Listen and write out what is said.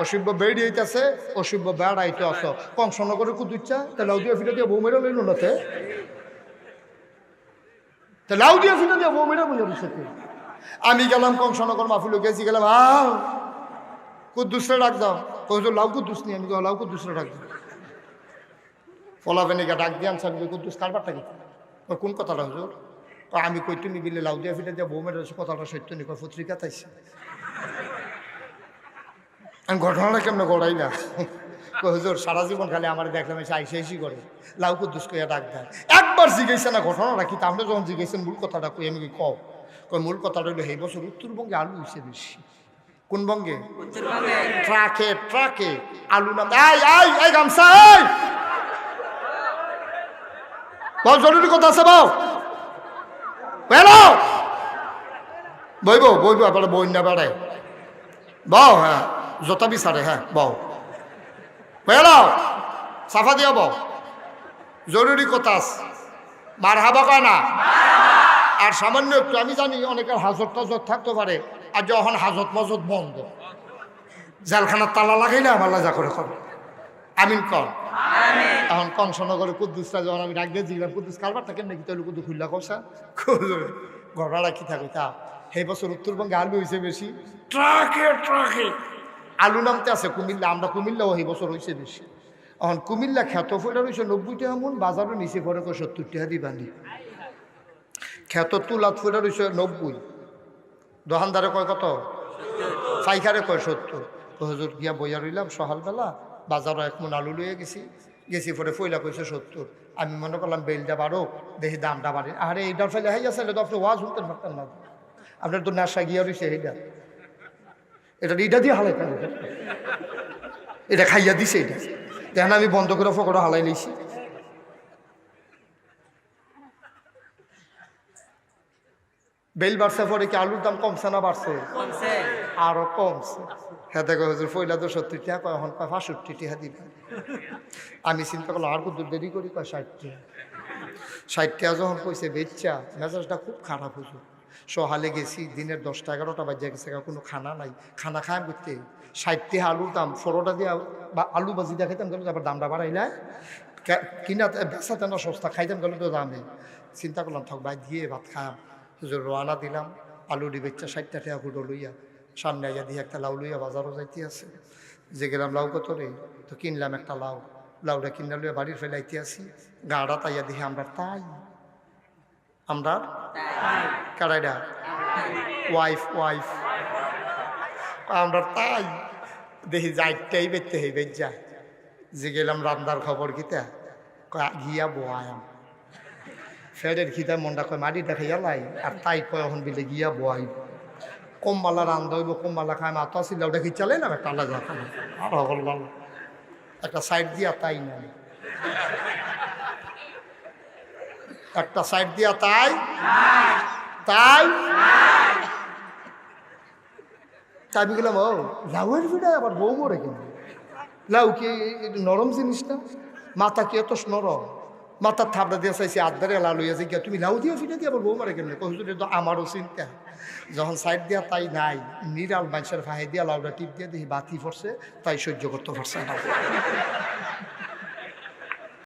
অসভ্য বেড়ি হইতেছে, অসভ্য বেড়াইতে আস কংসনগরে কুদুচ্ছা তা লাউ দিয়া ফিটা দিয়ে বউ মেরা লইল না তে লাউ দিয়া ফিটা দিয়ে বউ মেরা বুঝে দিচ্ছে। আমি গেলাম কংসনগর মাহফিল গেছি, গেলাম কুদ্দুসরে ডাক দাও, কইছো লাউ কুদ্দুস নি, আমি লাউ কুদ্দুসরে ডাক দাও। ফলাফেনিকা ডাক দিয়ে আনছি, আমি কুদ্দুস কারবারটা কি কোন কথাটা হুজুর? আমি কই তুমি বিলে লাউ দিয়া ফিটা দিয়ে বউ মেরা কথাটা সত্য নি, পত্রিকা তাইছে। আমি ঘটনাটা কেমন গড়াই না হুজুর সারা জীবন খালি আমার দেখলাম এসে আইসি করে লাউ কুদ্দুস কইয়া ডাক দেয়। একবার জিজ্ঞেসে না ঘটনাটা কি, আপনি যখন জিজ্ঞেসেন মূল কথাটা কই, আমি কও কই মূল কথাটা হইলো এই বছর উত্তরবঙ্গে আলু হইছে বেশি। কোন বঙ্গে? ট্রাকে ট্রাকে আলু নাম। এই গামছা বল, জরুরি কথা আছে বল, বইব বইব আপনার বই না বেড়ায় বউ। হ্যাঁ জোতা বিচারে, হ্যাঁ বউ বেড়াও সাফা দিয়া বউ, জরুরি কথা আছে। মার হাবা কয় না। আর সামান্য একটু আমি জানি অনেকের হাজত টাজত থাকতে পারে, আর যখন হাজত মজত বন্ধ জেলখানার তালা লাগাইলে আমার লাজা করে করে আমিন কর। এখন কংসনগরে কুদ্দুসটা যখন আমি ডাক দিয়ে জিগলাম কুদ্দুস কারবারটা কেন নাকি তাহলে কুদ্দু খুললা কষা ঘটনাটা কি থাকে তা এই বছর উত্তরবঙ্গে আলু হয়েছে বেশি, ট্রাকে ট্রাকে আলু নামতে আছে কুমিল্লা। আমরা কুমিল্লাও এই বছর হয়েছে বেশি। এখন কুমিল্লা খ্যাত ফোটা রয়েছে 90 টাকা মন, বাজারও নিচে পরে 70 টাকা দিবানি। খ্যাত তুলাত ফোটা রয়েছে 90, দোকানদারে কয় কত, পাইকারে কয় 70। হুজুর গিয়া বইয়া রইলাম সকালবেলা, বাজারও 1 মন আলু লইয়া গেছি পরে ফইলা কইছে 70। আমি মনে করলাম বেলটা বাড়ো, দেখি দামটা বাড়ে। আরে এইটার ফেলে হাই আছে তো আপনি ওয়াজ শুনতে পারতেন না, আপনার তো নেশা গিয়া রয়েছে এইটা, এটা দিয়ে হালাই কেন, এটা খাইয়া দিছে এটা দেখেন। আমি বন্ধ করে ফকড়া হালাই লইছি। বেল বাড়ছে পরে কি আলুর দাম কমছে না বাড়ছে? আরো কমছে। হ্যাঁ দেখো হুজুর ফইলা তো 70 টাকা কয়, এখন কয় 65 টাকা দিবে। আমি চিন্তা করলাম আর কত দেরি করি, কয় 60 টাকা। 60 টাকা যখন কইছে বেচ্চা, মেজাজটা খুব খারাপ হুজুর। সহালে গেছি, দিনের 10টা-11টা বাজে গেছে, কোনো খানা নাই, খানা খায় করতে 60 টাকা আলুর দাম, ফরোটা দিয়ে বা আলু বাজি দিয়ে খাইতাম গেল, আবার দামটা বাড়াইলে কিনা বেচাতে না সস্তা, খাইতাম গেলে তো দামে। চিন্তা করলাম থাক ভাই দিয়ে ভাত খাম। হুজুর রওনা দিলাম, আলু ডিবেচ্চা 60 টাকা ফুটো লইয়া, সামনে আইয়া দিয়ে একটা লাউ লইয়া বাজারও যাইতে আছে। যে গেলাম লাউ কত রে, তো কিনলাম একটা লাউ, লাউটা কিনা লইয়া বাড়ির ফেলাইতে আসি। গাড়া তাইয়া দেখি আমরা তাই, আমরা কারাইডা ওয়াইফ আমরা তাই দেখি যাইটাই বেচতে হই বেচ যায়। যে গেলাম রান্নার খবর কিতা, গিয়া বোয়াম ফেডের খিতা মনটা কয় মাটি দেখাইয়া লাই, আর তাই কয় এখন বিলে গিয়া বোয়াই কমবালা রান্ধা হইব, কমবালা খায় মাথা ছিল ওটা কি চালে না একটা আলাদা খানা আর হল একটা সাইড দিয়া তাই নাই, একটা সাইড দিয়া তাই তাই আমি গেলাম ও লাউয়ের ভিড়ায় আবার বউ মরে কিন্তু। লাউ কি নরম জিনিসটা, মাথা কি এত নরম, মাথার থাপড়া দিয়ে চাইছি আধদারে লাউ লইয়াছে গিয়া তুমি লাউ দিয়ে ফিটে দিয়ে আবার বউ মারে কেমন, হুজুর তো আমারও চিন্তা। যখন সাইড দিয়া তাই নাই, নিরাল মানুষের ফাহে দিয়া লাউটা টিপ দিয়ে দেখি বাতি পড়ছে, তাই সহ্য করতে পারছে না।